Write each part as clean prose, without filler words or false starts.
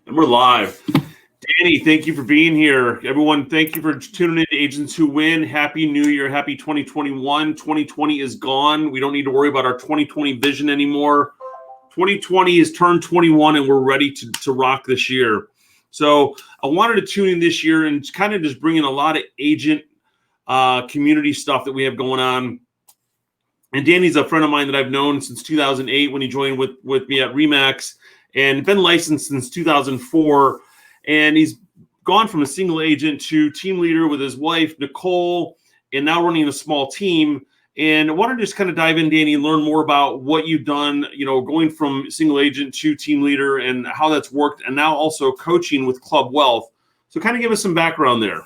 And we're live. Danny, thank you for being here. Everyone, thank you for tuning in to Agents Who Win. Happy New Year. Happy 2021. 2020 is gone. We don't need to worry about our 2020 vision anymore. 2020 is turned 21 and we're ready to rock this year. So I wanted to tune in this year and kind of just bring in a lot of agent community stuff that we have going on. And Danny's a friend of mine that I've known since 2008 when he joined with me at Remax, and been licensed since 2004. And he's gone from a single agent to team leader with his wife, Nicole, and now running a small team. And I wanted to just kind of dive in, Danny, and learn more about what you've done, going from single agent to team leader and how that's worked, and now also coaching with Club Wealth. So kind of give us some background there.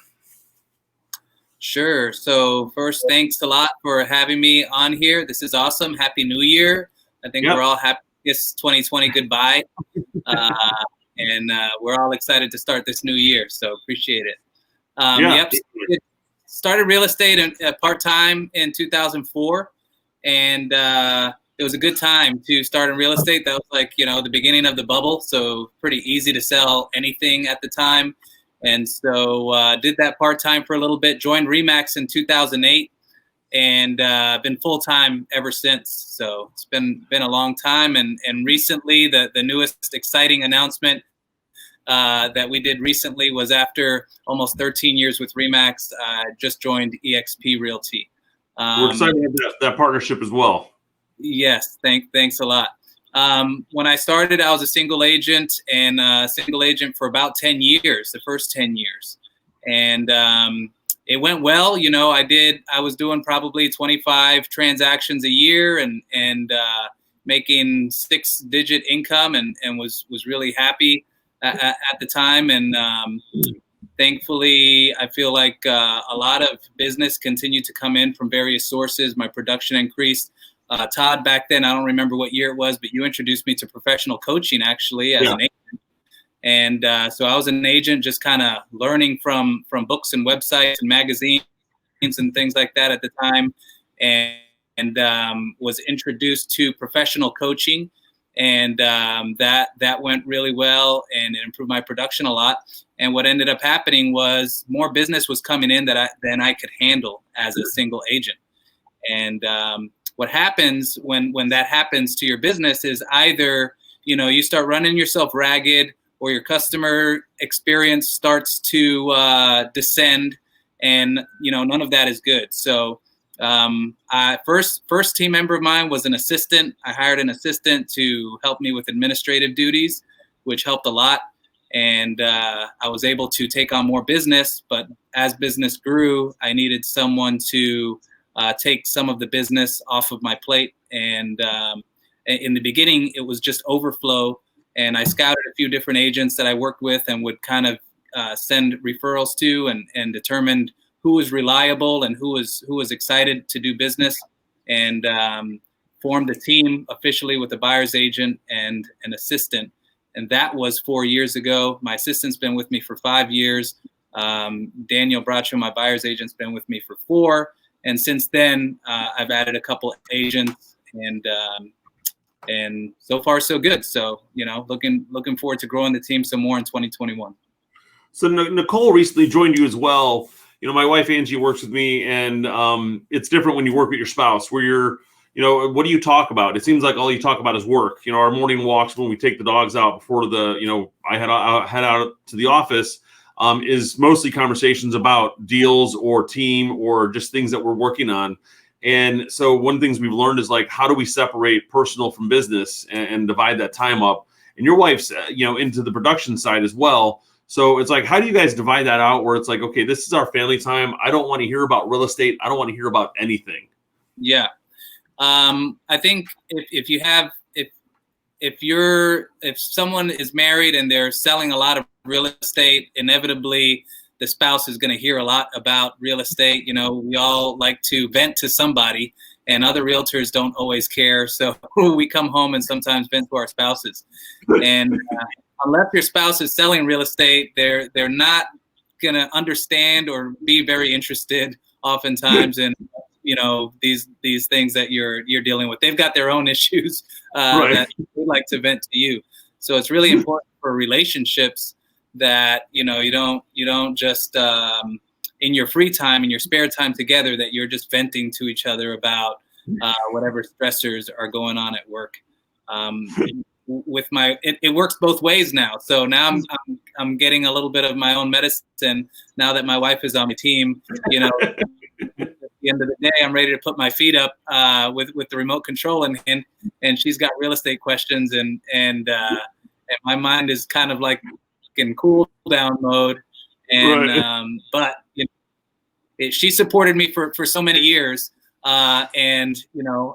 Sure. So first, thanks a lot for having me on here. This is awesome. Happy New Year. I think we're all happy. It's 2020 goodbye. And we're all excited to start this new year. So appreciate it. Started real estate part-time in 2004. And it was a good time to start in real estate. That was like, the beginning of the bubble. So pretty easy to sell anything at the time. And so did that part-time for a little bit, joined Remax in 2008. And been full-time ever since. So it's been a long time. And recently, the newest exciting announcement that we did recently was after almost 13 years with Remax, just joined eXp Realty. We're excited to have that partnership as well. Yes, thanks a lot. When I started, I was a single agent for about 10 years, the first 10 years. And it went well. I was doing probably 25 transactions a year and making 6-digit income and was really happy at the time. And thankfully, I feel like a lot of business continued to come in from various sources. My production increased. Todd, back then, I don't remember what year it was, but you introduced me to professional coaching actually as an agent. And so I was an agent just kind of learning from books and websites and magazines and things like that at the time, and was introduced to professional coaching. And that went really well, and it improved my production a lot. And what ended up happening was more business was coming in than I could handle as a single agent. And what happens when that happens to your business is either, you start running yourself ragged, or your customer experience starts to descend, and none of that is good. So first team member of mine was an assistant. I hired an assistant to help me with administrative duties, which helped a lot. And I was able to take on more business, but as business grew, I needed someone to take some of the business off of my plate. And in the beginning, it was just overflow. And I scouted a few different agents that I worked with and would kind of send referrals to, and determined who was reliable and who was excited to do business, and formed a team officially with a buyer's agent and an assistant. And that was 4 years ago. My assistant's been with me for 5 years. Daniel Bracho, my buyer's agent's been with me for 4. And since then, I've added a couple agents, and so far so good. So, looking forward to growing the team some more in 2021. So Nicole recently joined you as well. My wife Angie works with me, and it's different when you work with your spouse, where you're, what do you talk about? It seems like all you talk about is work. Our morning walks when we take the dogs out before I head out to the office, is mostly conversations about deals or team or just things that we're working on. And so one of the things we've learned is, like, how do we separate personal from business and divide that time up? And your wife's, into the production side as well. So it's like, how do you guys divide that out where it's like, okay, this is our family time. I don't want to hear about real estate. I don't want to hear about anything. Yeah. I think if someone is married and they're selling a lot of real estate, inevitably the spouse is going to hear a lot about real estate. We all like to vent to somebody, and other realtors don't always care. So we come home and sometimes vent to our spouses. And unless your spouse is selling real estate, they're not going to understand or be very interested oftentimes in these things that you're dealing with. They've got their own issues that they like to vent to you. So it's really important for relationships that, you don't just in your free time, in your spare time together, that you're just venting to each other about whatever stressors are going on at work. It works both ways now. So now I'm getting a little bit of my own medicine now that my wife is on my team. At the end of the day, I'm ready to put my feet up with the remote control in hand, and she's got real estate questions, and my mind is kind of like in cool down mode. And right. But she supported me for so many years, and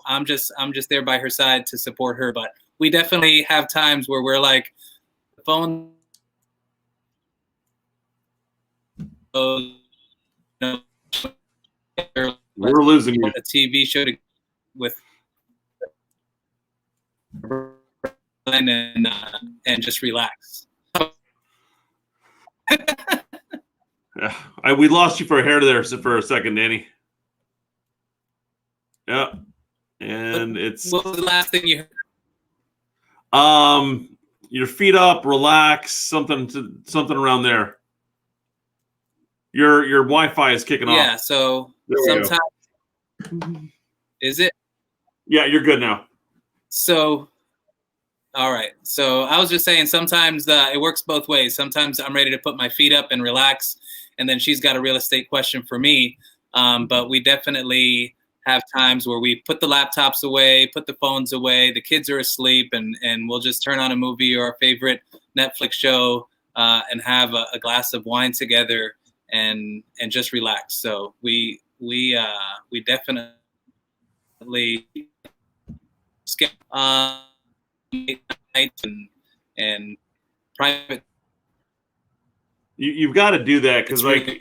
I'm just there by her side to support her. But we definitely have times where we're like, the phone, We're losing you. a TV show with and just relax. We lost you for a hair there for a second, Danny. Yeah, and what was the last thing you heard? Your feet up, relax, something around there. Your Wi-Fi is kicking off. Yeah, so sometimes is it? Yeah, you're good now. So, all right. So I was just saying, sometimes it works both ways. Sometimes I'm ready to put my feet up and relax, and then she's got a real estate question for me. But we definitely have times where we put the laptops away, put the phones away, the kids are asleep, and we'll just turn on a movie or a favorite Netflix show and have a glass of wine together and just relax. So we definitely skip nights and private. You've got to do that because, like,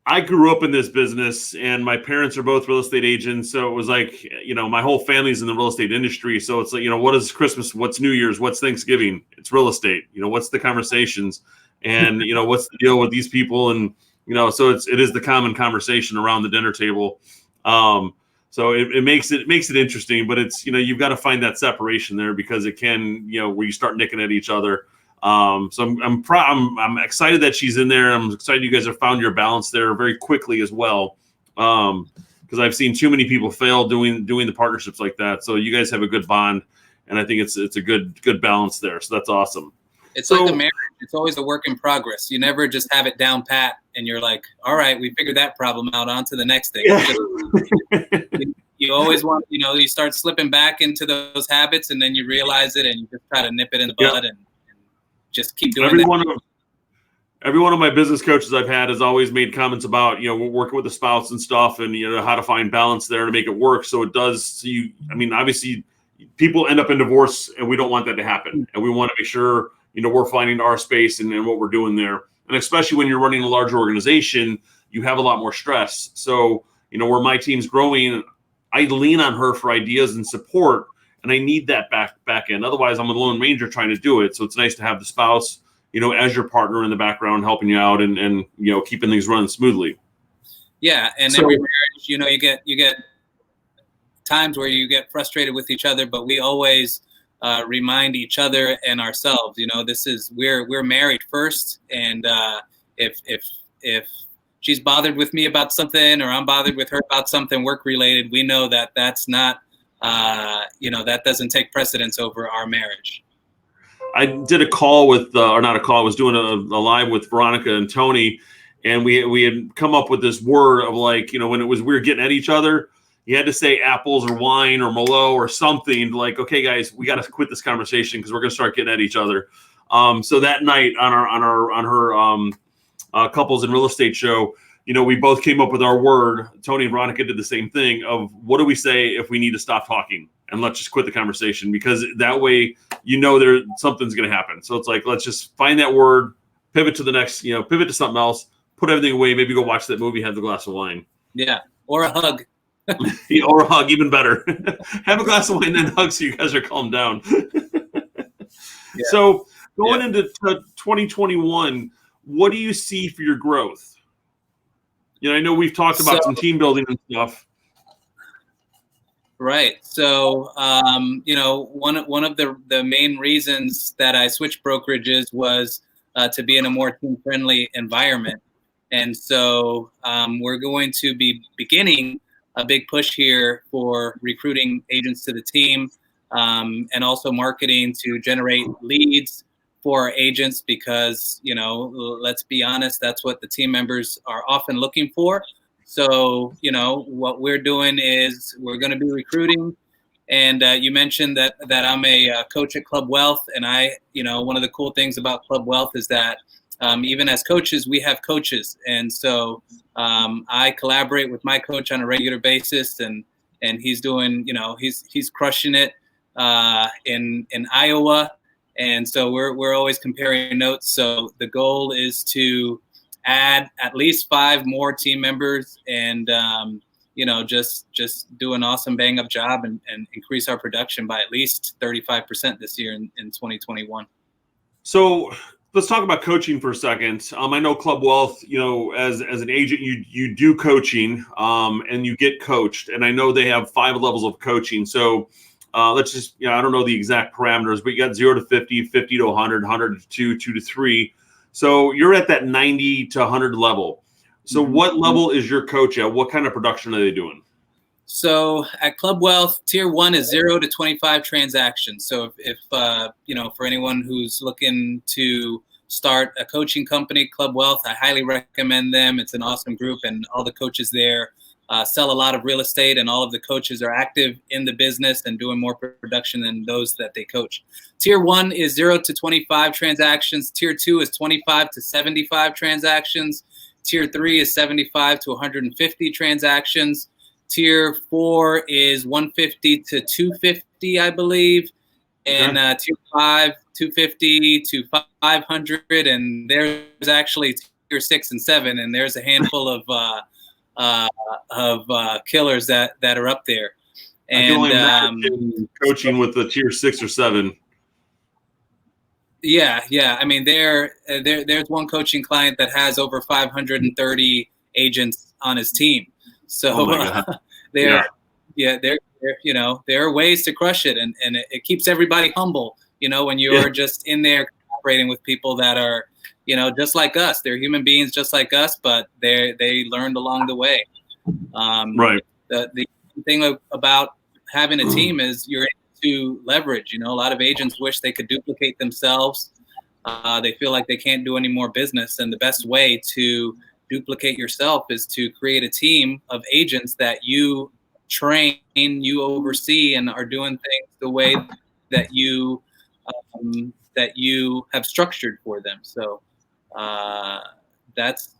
I grew up in this business, and my parents are both real estate agents. So it was like, my whole family's in the real estate industry. So it's like, what is Christmas? What's New Year's? What's Thanksgiving? It's real estate. What's the conversations? And, what's the deal with these people? And, so it is the common conversation around the dinner table. So it makes it interesting, but it's, you've got to find that separation there because it can, where you start nicking at each other. So I'm excited that she's in there. I'm excited you guys have found your balance there very quickly as well. Because I've seen too many people fail doing the partnerships like that. So you guys have a good bond, and I think it's a good balance there. So that's awesome. It's like a marriage. It's always a work in progress. You never just have it down pat and you're like, all right, we figured that problem out, on to the next thing. Yeah. You always want, you start slipping back into those habits, and then you realize it and you just try to nip it in the bud and just keep doing Every one of my business coaches I've had has always made comments about, working with the spouse and stuff, and, how to find balance there to make it work. So it does. So obviously people end up in divorce, and we don't want that to happen. And we want to make sure, we're finding our space and what we're doing there. And especially when you're running a larger organization, you have a lot more stress. So, where my team's growing, I lean on her for ideas and support, and I need that back end. Otherwise, I'm a lone ranger trying to do it. So it's nice to have the spouse, as your partner in the background, helping you out and keeping things running smoothly. Yeah, and so, every marriage, you get times where you get frustrated with each other, but we always remind each other and ourselves, we're married first, and if she's bothered with me about something, or I'm bothered with her about something work related, we know that that's not, that doesn't take precedence over our marriage. I did a call with, or not a call, I was doing a live with Veronica and Tony, and we had come up with this word of like, when we were getting at each other, you had to say apples or wine or Merlot or something like, okay, guys, we got to quit this conversation because we're going to start getting at each other. So that night on her couples and real estate show, we both came up with our word. Tony and Veronica did the same thing of what do we say if we need to stop talking and let's just quit the conversation, because that way, something's going to happen. So it's like, let's just find that word, pivot to the next, pivot to something else, put everything away, maybe go watch that movie, have the glass of wine. Yeah. Or a hug. Or a hug, even better. Have a glass of wine, then hug, so you guys are calmed down. Yeah. So going into 2021, what do you see for your growth? I know we've talked about some team building and stuff. Right. So, one of the main reasons that I switched brokerages was to be in a more team-friendly environment. And so we're going to be beginning a big push here for recruiting agents to the team, and also marketing to generate leads for our agents because, let's be honest, that's what the team members are often looking for. So, what we're doing is we're going to be recruiting. And you mentioned that I'm a coach at Club Wealth. And one of the cool things about Club Wealth is that even as coaches, we have coaches. And so I collaborate with my coach on a regular basis. And he's doing, he's crushing it in Iowa. And so we're always comparing notes. So the goal is to add at least 5 more team members and, just do an awesome bang up job and increase our production by at least 35% this year in 2021. So let's talk about coaching for a second. I know Club Wealth, as an agent, you do coaching and you get coached. And I know they have 5 levels of coaching. So let's just, I don't know the exact parameters, but you got 0 to 50, 50 to 100, 100 to 2, 2 to 3. So you're at that 90 to 100 level. So what level is your coach at? What kind of production are they doing? So at Club Wealth, tier 1 is 0 to 25 transactions. So if for anyone who's looking to start a coaching company, Club Wealth, I highly recommend them. It's an awesome group, and all the coaches there sell a lot of real estate, and all of the coaches are active in the business and doing more production than those that they coach. Tier 1 is 0 to 25 transactions. Tier 2 is 25 to 75 transactions. Tier 3 is 75 to 150 transactions. Tier 4 is 150 to 250, I believe. And Tier 5, 250 to 500. And there's actually Tier 6 and 7. And there's a handful of killers that are up there. And I can only imagine coaching with the Tier 6 or 7. Yeah. I mean, there's one coaching client that has over 530 agents on his team. So there are ways to crush it, and it keeps everybody humble. When you're just in there cooperating with people that are, just like us. They're human beings just like us, but they learned along the way. Right. The thing about having a team is you're able to leverage. A lot of agents wish they could duplicate themselves. They feel like they can't do any more business, and the best way to duplicate yourself is to create a team of agents that you train, you oversee, and are doing things the way that you have structured for them. So that's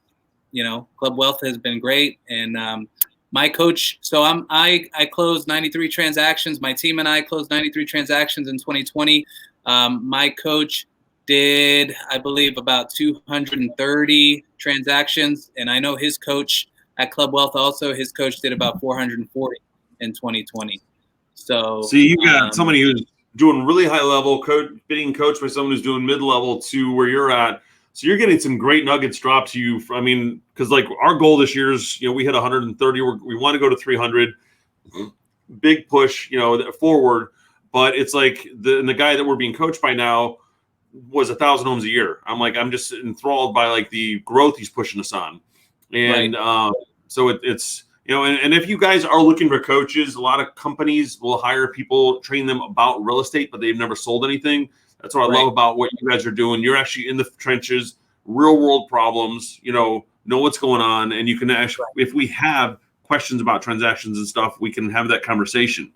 Club Wealth has been great, and my coach. So I closed 93 transactions. My team and I closed 93 transactions in 2020. My coach did, I believe, about 230 transactions. And I know his coach at Club Wealth also, his coach did about 440 in 2020. So see, you got somebody who's doing really high level being coached by someone who's doing mid-level to where you're at. So you're getting some great nuggets dropped to you. Because like our goal this year is, we hit 130. We want to go to 300. Big push, forward. But it's like the guy that we're being coached by now was 1,000 homes a year. I'm just enthralled by like the growth he's pushing us on. And so it's, and if you guys are looking for coaches, a lot of companies will hire people, train them about real estate, but they've never sold anything. That's what I love about what you guys are doing. You're actually in the trenches, real world problems, know what's going on. And you can actually, if we have questions about transactions and stuff, we can have that conversation.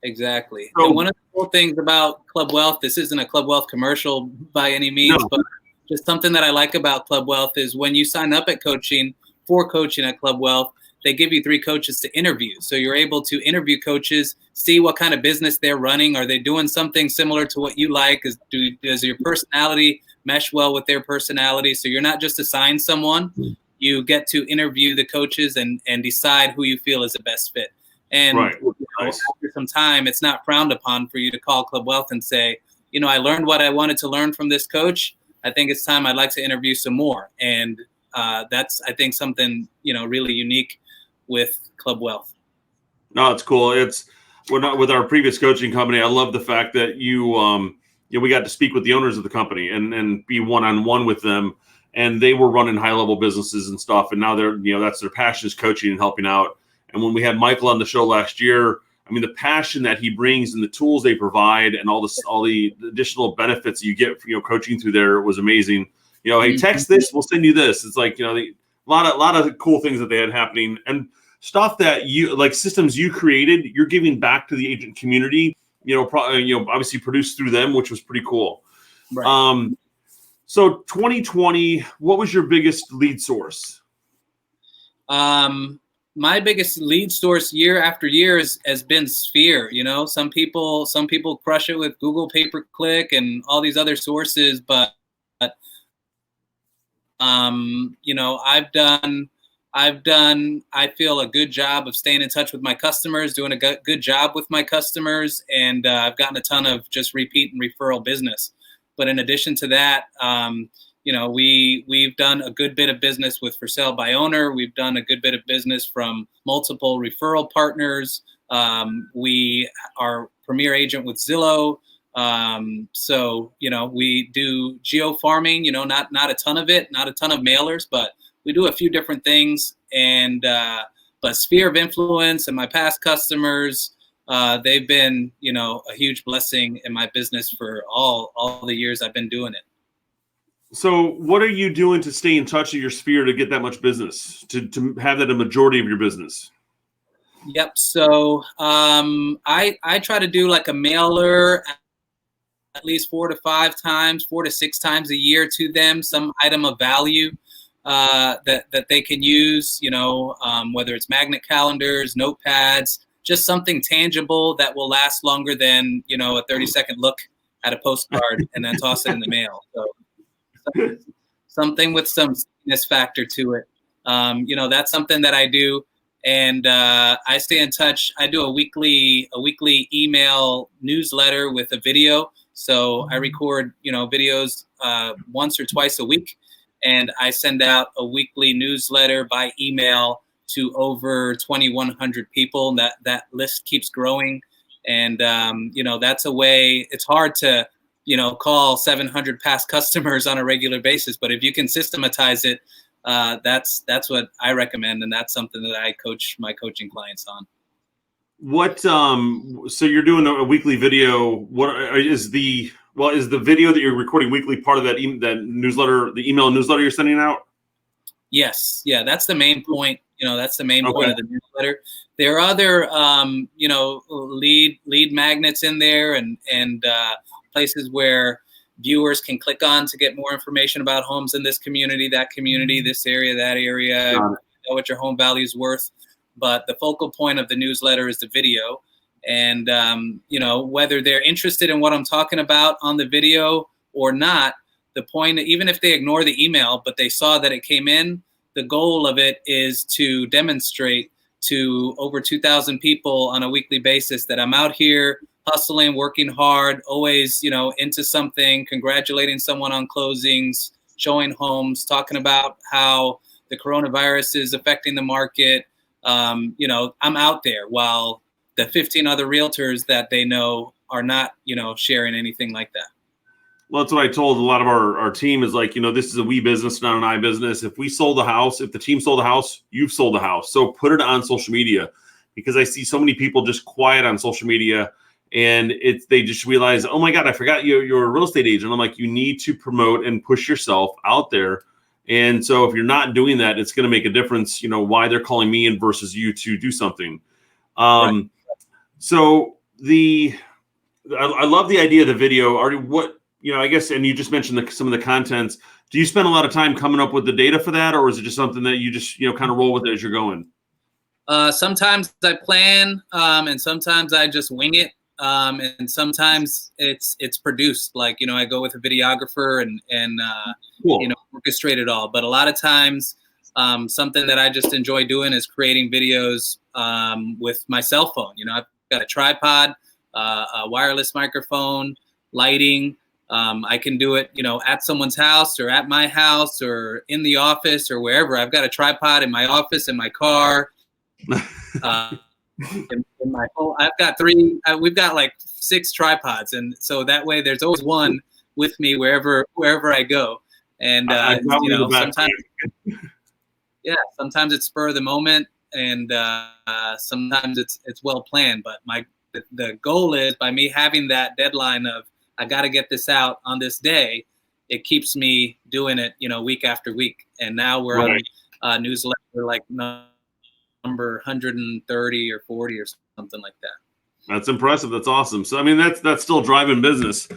Exactly. So, and one of the cool things about Club Wealth, this isn't a Club Wealth commercial by any means, but just something that I like about Club Wealth is when you sign up at coaching at Club Wealth, they give you 3 coaches to interview. So you're able to interview coaches, see what kind of business they're running. Are they doing something similar to what you like? Does your personality mesh well with their personality? So you're not just assigned someone. You get to interview the coaches and decide who you feel is the best fit. And after some time, it's not frowned upon for you to call Club Wealth and say, I learned what I wanted to learn from this coach. I think it's time I'd like to interview some more. And that's, I think, something, really unique with Club Wealth. No, it's cool. We're not with our previous coaching company. I love the fact that we got to speak with the owners of the company and be one-on-one with them. And they were running high-level businesses and stuff. And now that's their passion, is coaching and helping out. And when we had Michael on the show last year, I mean, the passion that he brings and the tools they provide and all the additional benefits you get, coaching through there was amazing. Hey, text this, we'll send you this. It's like, a lot of cool things that they had happening, and stuff that systems you created, you're giving back to the agent community, obviously produced through them, which was pretty cool. Right. So 2020, what was your biggest lead source? My biggest lead source year after year has been Sphere. Some people crush it with Google pay-per-click and all these other sources, but I've done, I feel, a good job of staying in touch with my customers, doing a good job with my customers, and I've gotten a ton of just repeat and referral business. But in addition to that, we've done a good bit of business with For Sale by Owner. We've done a good bit of business from multiple referral partners. We are premier agent with Zillow. We do geo farming, not a ton of it, not a ton of mailers, but we do a few different things. And but Sphere of Influence and my past customers, they've been, a huge blessing in my business for all the years I've been doing it. So what are you doing to stay in touch with your Sphere to get that much business, to have that a majority of your business? Yep. So I try to do like a mailer at least 4 to 6 times a year to them, some item of value that they can use, whether it's magnet calendars, notepads, just something tangible that will last longer than, a 30-second look at a postcard and then toss it in the mail. So something with some stickiness factor to it. That's something that I do. And I stay in touch. I do a weekly email newsletter with a video. So I record, videos once or twice a week, and I send out a weekly newsletter by email to over 2,100 people. That list keeps growing, and that's a way. It's hard to call 700 past customers on a regular basis, but if you can systematize it, that's what I recommend, and that's something that I coach my coaching clients on. What so you're doing a weekly video. What is the video that you're recording weekly part of that newsletter, the email newsletter you're sending out? Yes. Yeah, that's the main point. That's the main point of the newsletter. There are other lead magnets in there and places where viewers can click on to get more information about homes in this community, that community, this area, that area, know what your home value is worth. But the focal point of the newsletter is the video. And, whether they're interested in what I'm talking about on the video or not, the point, even if they ignore the email, but they saw that it came in, the goal of it is to demonstrate to over 2,000 people on a weekly basis that I'm out here hustling, working hard, always, into something, congratulating someone on closings, showing homes, talking about how the coronavirus is affecting the market. I'm out there while the 15 other realtors that they know are not, sharing anything like that. Well, that's what I told a lot of our team is like, this is a we business, not an I business. If we sold the house, if the team sold the house, you've sold the house. So put it on social media, because I see so many people just quiet on social media, and they just realize, oh my God, I forgot you're a real estate agent. I'm like, you need to promote and push yourself out there. And so if you're not doing that, it's going to make a difference, why they're calling me in versus you to do something. Right. So I love the idea of the video. I guess, and you just mentioned some of the contents. Do you spend a lot of time coming up with the data for that, or is it just something that you just, kind of roll with it as you're going? Sometimes I plan, and sometimes I just wing it. And sometimes it's produced, like, I go with a videographer and cool. Orchestrate it all. But a lot of times, something that I just enjoy doing is creating videos with my cell phone. I've got a tripod, a wireless microphone, lighting. I can do it, at someone's house or at my house or in the office or wherever. I've got a tripod in my office, in my car. in my whole, I've got three, we've got like 6 tripods. And so that way there's always one with me wherever I go. And, sometimes, sometimes it's spur of the moment, and sometimes it's well planned. But the goal is, by me having that deadline of, I got to get this out on this day, it keeps me doing it, week after week. And now we're on newsletter like number 130 or 40 or something like that. That's impressive. That's awesome. So, I mean, that's still driving business.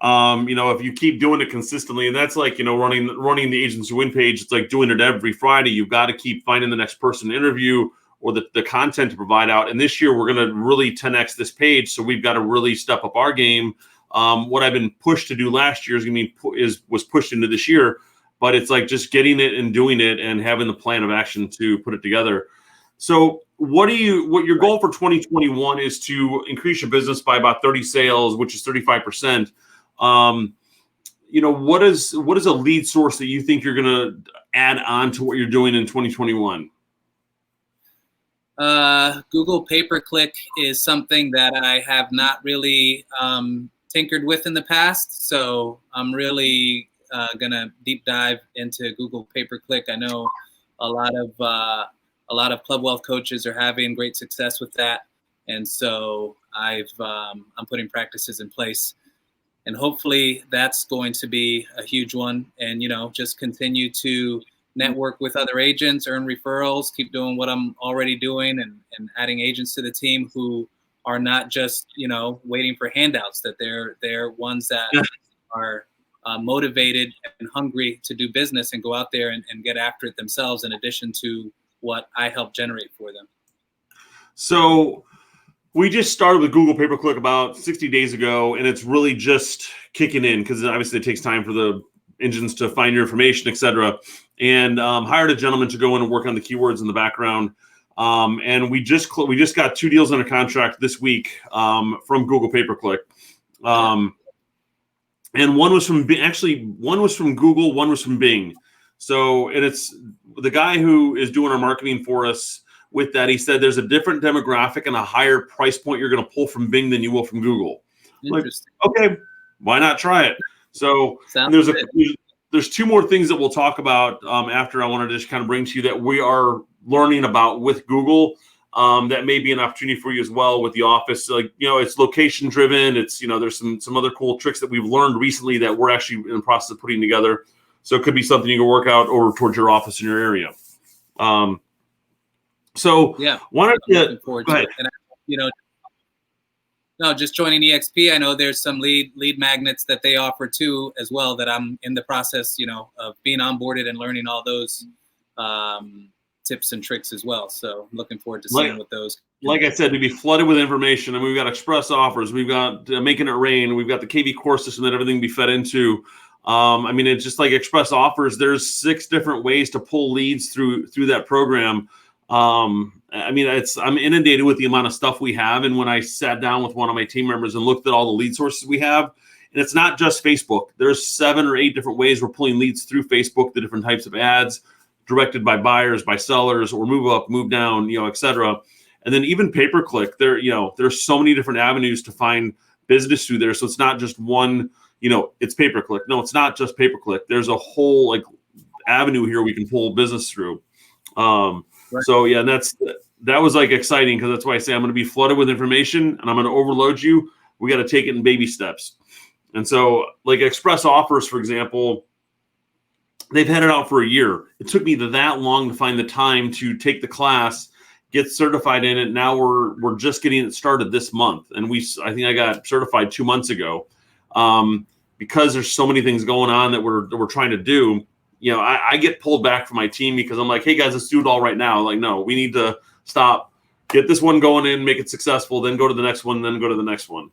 If you keep doing it consistently, and that's like, running the Agents Who Win page, it's like doing it every Friday. You've got to keep finding the next person to interview or the content to provide out. And this year we're going to really 10X this page. So we've got to really step up our game. What I've been pushed to do last year was pushed into this year, but it's like just getting it and doing it and having the plan of action to put it together. So what your goal for 2021 is to increase your business by about 30 sales, which is 35%. What is a lead source that you think you're going to add on to what you're doing in 2021? Google pay-per-click is something that I have not really tinkered with in the past. So I'm really going to deep dive into Google pay-per-click. I know a lot of Club Wealth coaches are having great success with that. And so I'm putting practices in place, and hopefully that's going to be a huge one. And, just continue to network with other agents, earn referrals, keep doing what I'm already doing, and adding agents to the team who are not just, waiting for handouts, that they're ones that are motivated and hungry to do business and go out there and get after it themselves, in addition to what I help generate for them. So we just started with Google pay-per-click about 60 days ago, and it's really just kicking in because obviously it takes time for the engines to find your information, et cetera. And hired a gentleman to go in and work on the keywords in the background. And we just got 2 deals under contract this week from Google pay-per-click. And one was from Google, one was from Bing. So, and it's the guy who is doing our marketing for us with that. He said there's a different demographic and a higher price point you're going to pull from Bing than you will from Google. Interesting. Like, okay, why not try it? So there's 2 more things that we'll talk about after. I want to just kind of bring to you that we are learning about with Google. That may be an opportunity for you as well with the office. Like, it's location driven. It's, there's some other cool tricks that we've learned recently that we're actually in the process of putting together. So it could be something you can work out over towards your office in your area. Why don't you go ahead? And, no, just joining EXP. I know there's some lead magnets that they offer too, as well, that I'm in the process, of being onboarded and learning all those tips and tricks as well. So I'm looking forward to seeing what those. Like I said, to be flooded with information, and we've got express offers, we've got making it rain, we've got the KV core system that everything be fed into. It's just like express offers. There's 6 different ways to pull leads through that program. I'm inundated with the amount of stuff we have. And when I sat down with one of my team members and looked at all the lead sources we have, and it's not just Facebook. There's 7 or 8 different ways we're pulling leads through Facebook, the different types of ads directed by buyers, by sellers, or move up, move down, et cetera. And then even pay-per-click, there's so many different avenues to find business through there. So it's not just one, it's pay-per-click. No, it's not just pay-per-click. There's a whole avenue here we can pull business through. Right. So yeah, that was exciting, because that's why I say I'm going to be flooded with information and I'm going to overload you. We got to take it in baby steps. And so express offers, for example, they've had it out for a year. It took me that long to find the time to take the class, get certified in it. Now we're just getting it started this month. And I think I got certified 2 months ago. Because there's so many things going on that we're trying to do. I get pulled back from my team because I'm like, hey guys, let's do it all right now. Like, no, we need to stop, get this one going in, make it successful, then go to the next one, then go to the next one.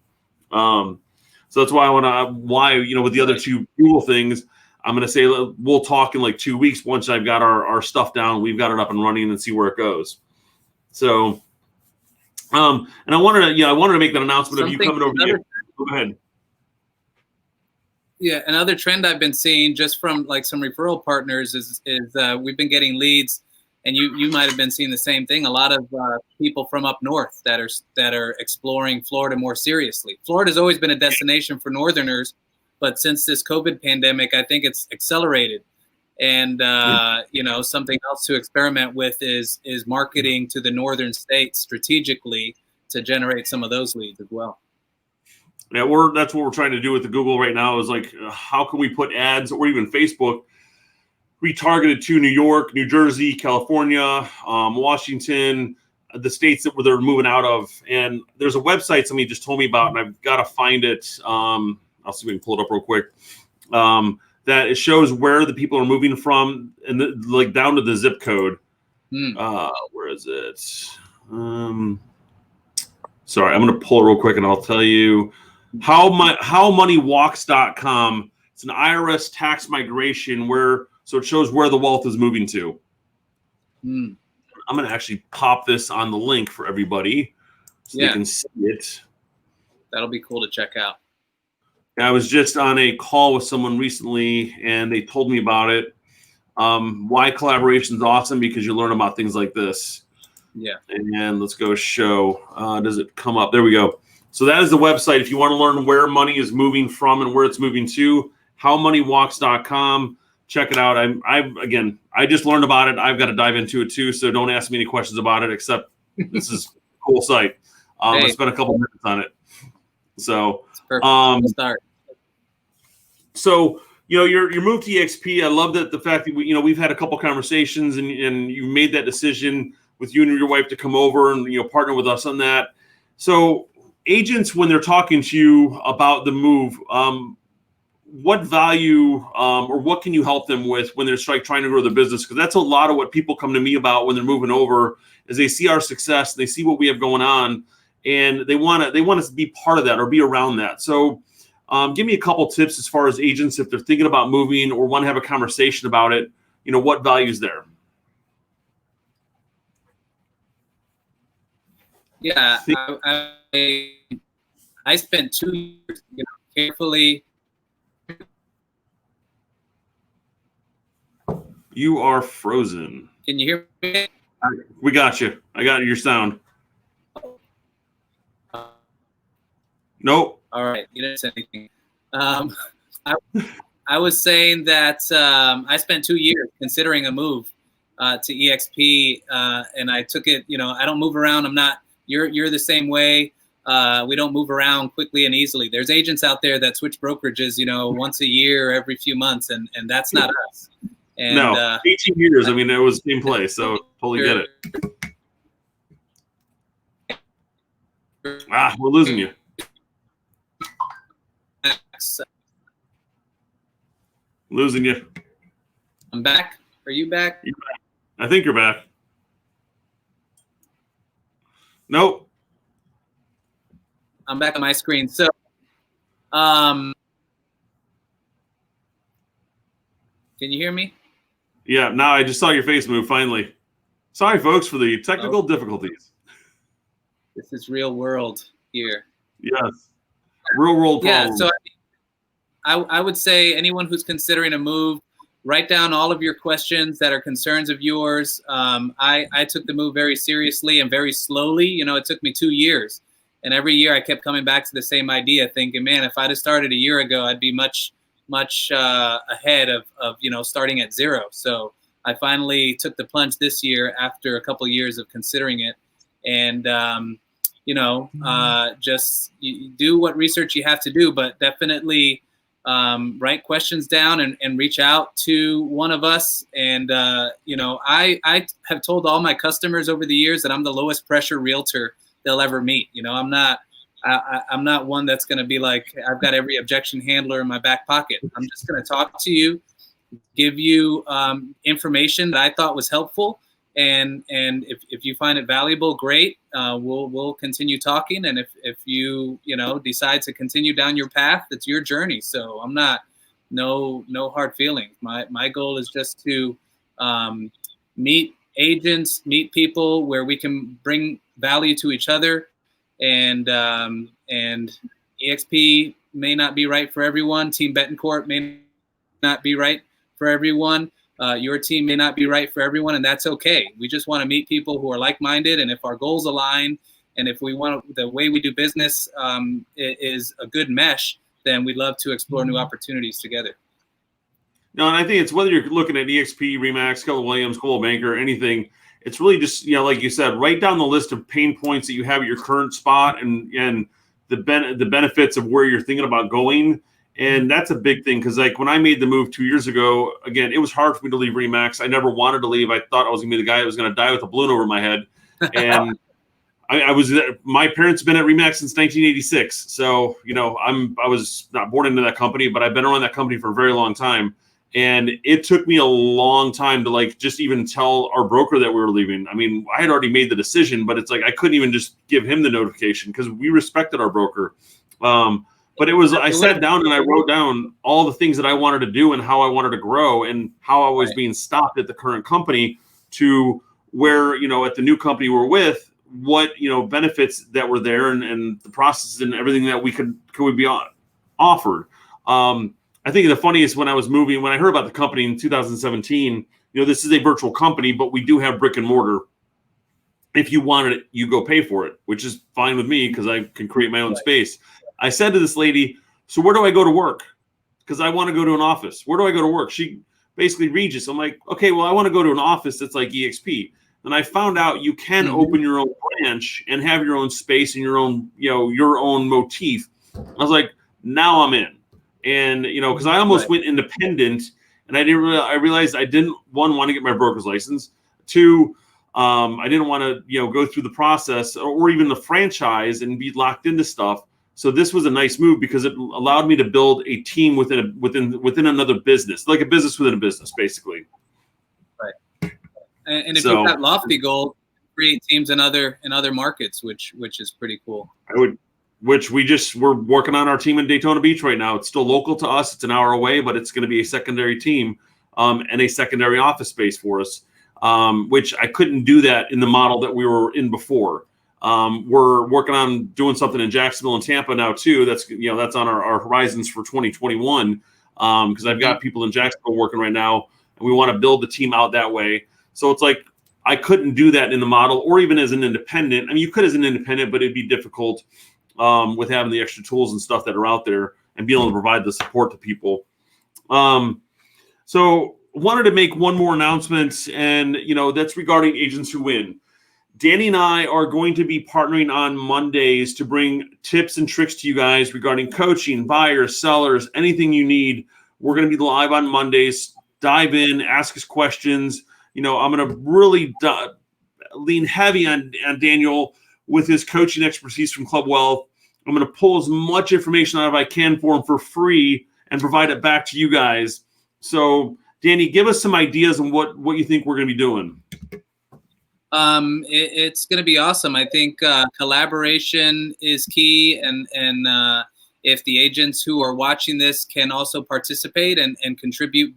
So that's why with the other 2 Google things, I'm going to say we'll talk in 2 weeks once I've got our stuff down, we've got it up and running, and see where it goes. So, and I wanted to make that announcement of you coming over here. Go ahead. Yeah, another trend I've been seeing just from some referral partners is we've been getting leads and you might have been seeing the same thing. A lot of people from up north that are exploring Florida more seriously. Florida's always been a destination for Northerners, but since this COVID pandemic, I think it's accelerated. And something else to experiment with is marketing to the northern states strategically to generate some of those leads as well. Yeah, that's what we're trying to do with the Google right now is like, how can we put ads or even Facebook retargeted to New York, New Jersey, California, Washington, the states that they're moving out of. And there's a website somebody just told me about, and I've got to find it. I'll see if we can pull it up real quick. That it shows where the people are moving from and like down to the zip code. Where is it? Sorry, I'm going to pull it real quick and I'll tell you howmoneywalks.com. It's an IRS tax migration so it shows where the wealth is moving to. I'm going to actually pop this on the link for everybody so they can see it. That'll be cool to check out. I was just on a call with someone recently and they told me about it. Why collaboration is awesome, because you learn about things like this. Yeah. And let's go show. Does it come up? There we go. So that is the website. If you want to learn where money is moving from and where it's moving to, howmoneywalks.com. Check it out. I just learned about it. I've got to dive into it too. So don't ask me any questions about it, except this is a cool site. I spent a couple minutes on it. So, start. So, your move to EXP, I love that the fact that we've had a couple conversations and you made that decision with you and your wife to come over and, partner with us on that. So agents, when they're talking to you about the move, what value or what can you help them with when they're trying to grow their business? Because that's a lot of what people come to me about when they're moving over, is they see our success, they see what we have going on, and they want us to be part of that or be around that. So give me a couple tips as far as agents, if they're thinking about moving or want to have a conversation about it, what value is there? Yeah, I spent 2 years, carefully. You are frozen. Can you hear me? We got you. I got your sound. Nope. All right. You didn't say anything. I was saying that I spent 2 years considering a move to EXP, and I took it. I don't move around. I'm not. You're the same way. We don't move around quickly and easily. There's agents out there that switch brokerages, once a year, every few months, and that's not us. And, no, 18 years. I mean, it was the same place, so totally get it. We're losing you. Losing you. I'm back. Are you back? You're back. I think you're back. Nope. I'm back on my screen. So, can you hear me? Yeah, now I just saw your face move finally. Sorry, folks, for the technical difficulties. This is real world here. Yes. Real world problems. Yeah, so I would say anyone who's considering a move, write down all of your questions that are concerns of yours. I took the move very seriously and very slowly. It took me 2 years. And every year I kept coming back to the same idea, thinking, man, if I'd have started a year ago, I'd be much ahead of starting at zero. So I finally took the plunge this year after a couple of years of considering it. And, just do what research you have to do, but definitely write questions down and reach out to one of us. And, I have told all my customers over the years that I'm the lowest pressure realtor they'll ever meet. I'm not one that's going to be like, I've got every objection handler in my back pocket. I'm just going to talk to you, give you information that I thought was helpful. And if you find it valuable, great. We'll continue talking. And if you decide to continue down your path, it's your journey. So I'm not, no hard feelings. My goal is just to meet agents, meet people where we can bring value to each other. And EXP may not be right for everyone. Team Betancourt may not be right for everyone. Your team may not be right for everyone, and that's okay. We just want to meet people who are like-minded, and if our goals align, and if we want the way we do business is a good mesh, then we'd love to explore new opportunities together. No, and I think it's whether you're looking at EXP, Remax, Keller Williams, Coldwell Banker, anything. It's really just, like you said, write down the list of pain points that you have at your current spot and the benefits of where you're thinking about going. And that's a big thing because, like, when I made the move 2 years ago, again, it was hard for me to leave Remax. I never wanted to leave. I thought I was going to be the guy that was going to die with a balloon over my head. And my parents have been at Remax since 1986. So, I was not born into that company, but I've been around that company for a very long time. And it took me a long time to just even tell our broker that we were leaving. I mean, I had already made the decision, but it's like I couldn't even just give him the notification because we respected our broker. But it was, I sat down and I wrote down all the things that I wanted to do and how I wanted to grow and how I was being stopped at the current company to where, at the new company we're with, what, benefits that were there and the processes and everything that we could be offered. I think the funniest when I heard about the company in 2017, this is a virtual company, but we do have brick and mortar. If you wanted it, you go pay for it, which is fine with me because I can create my own space. I said to this lady, so where do I go to work? Because I want to go to an office. Where do I go to work? She basically Regis. I'm like, okay, well, I want to go to an office that's like EXP. And I found out you can open your own branch and have your own space and your own motif. I was like, now I'm in. And, because I almost went independent and I realized I didn't, one, want to get my broker's license. Two, I didn't want to, go through the process or even the franchise and be locked into stuff. So this was a nice move because it allowed me to build a team within another business, like a business within a business, basically. Right. And if you've got lofty goals, create teams in other markets, which is pretty cool. We're working on our team in Daytona Beach right now. It's still local to us. It's an hour away, but it's going to be a secondary team and a secondary office space for us, which I couldn't do that in the model that we were in before. We're working on doing something in Jacksonville and Tampa now too. That's on our horizons for 2021 because I've got people in Jacksonville working right now, and we want to build the team out that way. So it's like I couldn't do that in the model or even as an independent. I mean, you could as an independent, but it'd be difficult with having the extra tools and stuff that are out there and being able to provide the support to people. So wanted to make one more announcement, and that's regarding Agents Who Win. Danny and I are going to be partnering on Mondays to bring tips and tricks to you guys regarding coaching, buyers, sellers, anything you need. We're going to be live on Mondays. Dive in, ask us questions. I'm going to really lean heavy on Daniel with his coaching expertise from Club Wealth. I'm going to pull as much information out of I can for him for free and provide it back to you guys. So, Danny, give us some ideas on what you think we're going to be doing. It's going to be awesome. I think collaboration is key, and if the agents who are watching this can also participate and contribute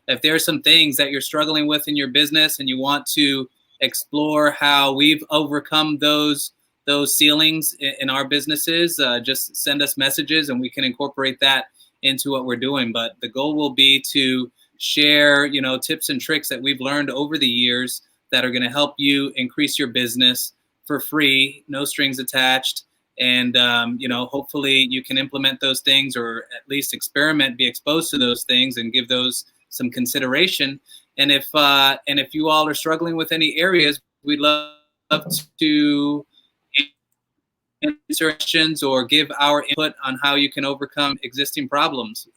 if there are some things that you're struggling with in your business and you want to explore how we've overcome those ceilings in our businesses, just send us messages and we can incorporate that into what we're doing. But the goal will be to share, tips and tricks that we've learned over the years that are going to help you increase your business for free, no strings attached. And, hopefully you can implement those things or at least experiment, be exposed to those things and give those some consideration. And if you all are struggling with any areas, we'd love to answer questions or give our input on how you can overcome existing problems.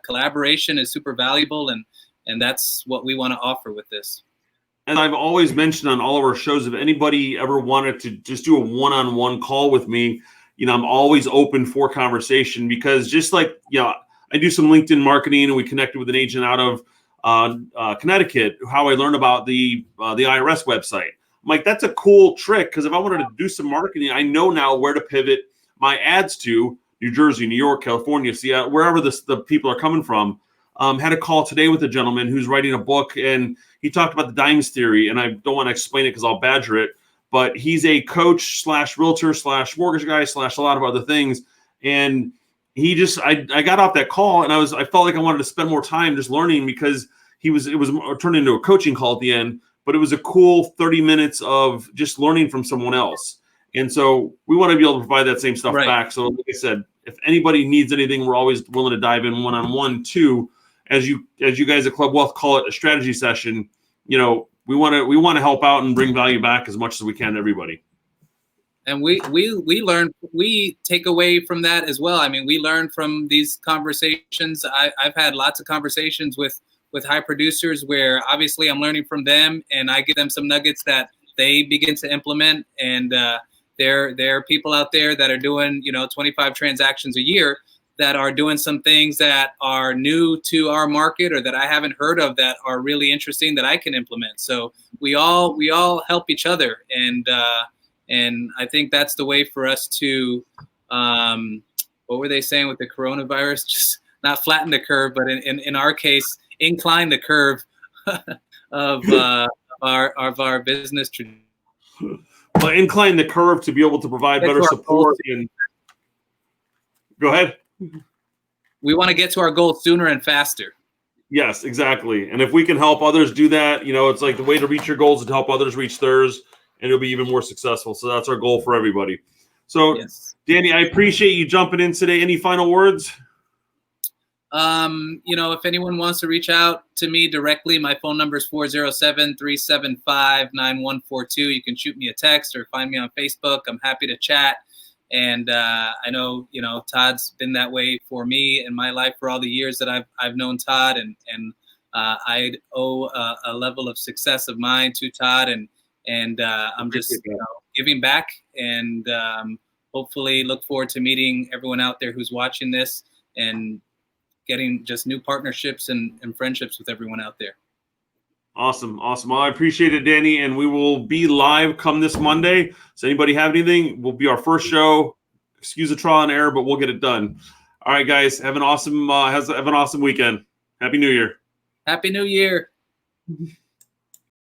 Collaboration is super valuable, and that's what we want to offer with this. And I've always mentioned on all of our shows, if anybody ever wanted to just do a one-on-one call with me, I'm always open for conversation because just like, I do some LinkedIn marketing and we connected with an agent out of Connecticut, how I learned about the IRS website. I'm like, that's a cool trick because if I wanted to do some marketing, I know now where to pivot my ads to New Jersey, New York, California, Seattle, wherever the people are coming from. Had a call today with a gentleman who's writing a book, and he talked about the dimes theory, and I don't want to explain it because I'll badger it, but he's a coach / realtor / mortgage guy / a lot of other things. And he just, I got off that call and I felt like I wanted to spend more time just learning because it was turned into a coaching call at the end, but it was a cool 30 minutes of just learning from someone else. And so we want to be able to provide that same stuff back. So like I said, if anybody needs anything, we're always willing to dive in one-on-one too. As you guys at Club Wealth call it, a strategy session, we want to help out and bring value back as much as we can to everybody. And we learn, we take away from that as well. I mean, we learn from these conversations. I've had lots of conversations with high producers where obviously I'm learning from them, and I give them some nuggets that they begin to implement. And there are people out there that are doing 25 transactions a year that are doing some things that are new to our market or that I haven't heard of that are really interesting that I can implement. So we all help each other, and I think that's the way for us to what were they saying with the coronavirus? Just not flatten the curve, but in our case, incline the curve of our business. But incline the curve to be able to provide better support. And go ahead. We want to get to our goal sooner and faster. Yes, exactly. And if we can help others do that, it's like the way to reach your goals is to help others reach theirs, and it'll be even more successful. So that's our goal for everybody. So, yes. Danny, I appreciate you jumping in today. Any final words? If anyone wants to reach out to me directly, my phone number is 407-375-9142. You can shoot me a text or find me on Facebook. I'm happy to chat. And I know, Todd's been that way for me in my life for all the years that I've known Todd, and I owe a level of success of mine to Todd, and I'm just giving back, and hopefully look forward to meeting everyone out there who's watching this and getting just new partnerships and friendships with everyone out there. Awesome. Well, I appreciate it, Danny, and we will be live come this Monday. So anybody have anything, will be our first show. Excuse the trial and error, but we'll get it done. All right, guys, have an awesome weekend. Happy New Year. Happy New Year.